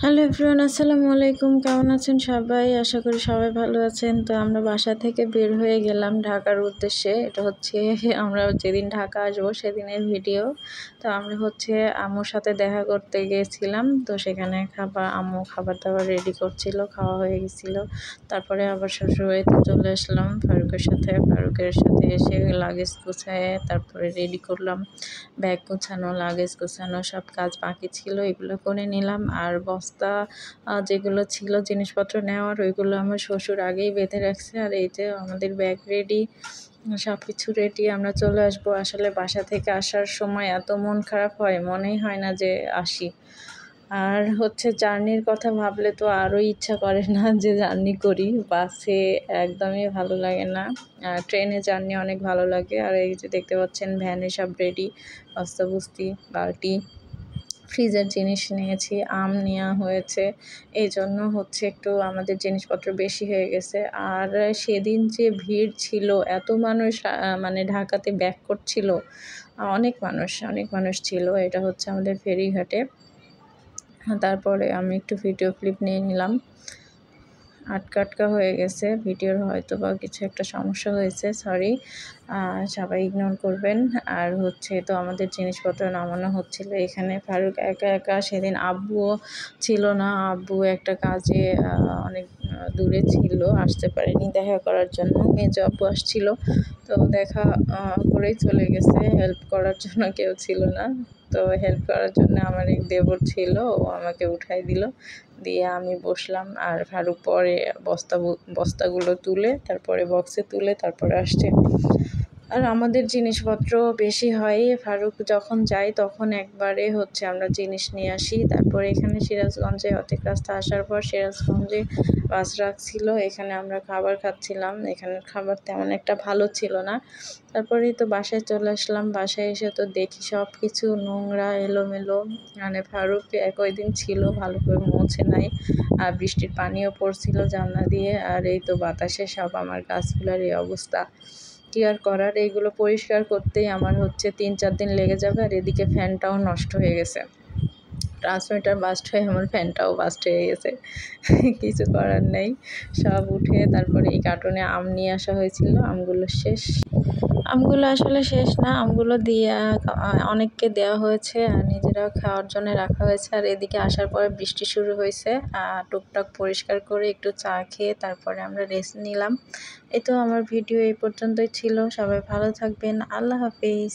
Hello everyone, আসসালামু আলাইকুম। কেমন আছেন সবাই? আশা করি সবাই ভালো আছেন। তো আমরা বাসা থেকে বের হয়ে গেলাম ঢাকার উদ্দেশ্যে। এটা হচ্ছে আমরা যেদিন ঢাকা আসবো সেদিনের ভিডিও। তো আমরা হচ্ছে আম্মুর সাথে দেখা করতে গিয়েছিলাম। তো সেখানে আম্মু খাবার দাবার রেডি করছিল, খাওয়া হয়ে গেছিল। তারপরে আবার শ্বশুরবাড়িতে চলে আসলাম ফারুকের সাথে এসে লাগেজ গুছায় তারপরে রেডি করলাম। ব্যাগ গোছানো, লাগেজ গোছানো সব কাজ বাকি ছিল, এগুলো করে নিলাম। আর বস্তা যেগুলো ছিল জিনিসপত্র নেওয়ার, ওইগুলো আমার শ্বশুর আগেই বেঁধে রাখছে। আর এই যে আমাদের ব্যাগ রেডি, সব কিছু রেডি, আমরা চলে আসবো। আসলে বাসা থেকে আসার সময় এত মন খারাপ হয়, মনেই হয় না যে আসি। আর হচ্ছে জার্নির কথা ভাবলে তো আরও ইচ্ছা করে না যে জার্নি করি। বাসে একদমই ভালো লাগে না, ট্রেনে জার্নি অনেক ভালো লাগে। আর এই যে দেখতে পাচ্ছেন ভ্যানে সব রেডি, বস্তাবস্তি, বালতি, ফ্রিজের জিনিস নিয়েছি, আম নেওয়া হয়েছে। এই জন্য হচ্ছে একটু আমাদের জিনিসপত্র বেশি হয়ে গেছে। আর সেদিন যে ভিড় ছিল, এত মানুষ মানে ঢাকাতে ব্যাক করছিল, অনেক মানুষ ছিল। এটা হচ্ছে আমাদের ফেরিঘাটে। তারপরে আমি একটু ভিডিও ক্লিপ নিয়ে নিলাম। আটকা হয়ে গেছে ভিডিওর, হয়তো বা কিছু একটা সমস্যা হয়েছে, সরি, সবাই ইগনোর করবেন। আর হচ্ছে তো আমাদের জিনিসপত্র নামানো হচ্ছিল এখানে। ফারুক একা সেদিন আব্বুও ছিল না, আব্বু একটা কাজে অনেক দূরে ছিল, আসতে পারেনি দেখা করার জন্য। মেজো আব্বু আসছিল, তো দেখা করেই চলে গেছে। হেল্প করার জন্য কেউ ছিল না, তো হেল্প করার জন্য আমার এক দেবর ছিল, ও আমাকে উঠাই দিল, দিয়ে আমি বসলাম। আর ফারুক পরে বস্তাগুলো তুলে, তারপরে বক্সে তুলে তারপরে আসছে। আর আমাদের জিনিসপত্র বেশি হয়, ফারুক যখন যায় তখন একবারে হচ্ছে আমরা জিনিস নিয়ে আসি। তারপরে এখানে সিরাজগঞ্জে অর্ধেক রাস্তা আসার পর সিরাজগঞ্জে বাস রাখছিল, এখানে আমরা খাবার খাচ্ছিলাম। এখানের খাবার তেমন একটা ভালো ছিল না। তারপরে তো বাসায় চলে আসলাম। বাসায় এসে তো দেখি সব কিছু নোংরা, এলোমেলো। মানে ফারুক একই দিন ছিল, ভালো করে মুছে নাই, আর বৃষ্টির পানিও পড়ছিল জানলা দিয়ে। আর এই তো বাতাসে সব আমার গাছগুলোর এই অবস্থা। কি আর করার, এইগুলো পরিষ্কার করতেই আমার হচ্ছে 3-4 দিন লেগে যাবে। আর এদিকে ফ্যানটাও নষ্ট হয়ে গেছে, ট্রান্সমিটার বাস্ট হয়ে আমার ফ্যানটাও বাস্ট হয়ে গেছে। কিছু করার নেই, সব উঠে তারপরে এই কার্টুনে আম নিয়ে আসা হয়েছিল, আমগুলো শেষ। আমগুলো আসলে শেষ না, আমগুলো দিয়ে অনেককে দেওয়া হয়েছে আর নিজেরাও খাওয়ার জন্য রাখা হয়েছে। আর এদিকে আসার পরে বৃষ্টি শুরু হয়েছে, টুকটাক পরিষ্কার করে একটু চা খেয়ে তারপরে আমরা রেস্ট নিলাম। এই তো আমার ভিডিও এই পর্যন্তই ছিল। সবাই ভালো থাকবেন, আল্লাহ হাফিজ।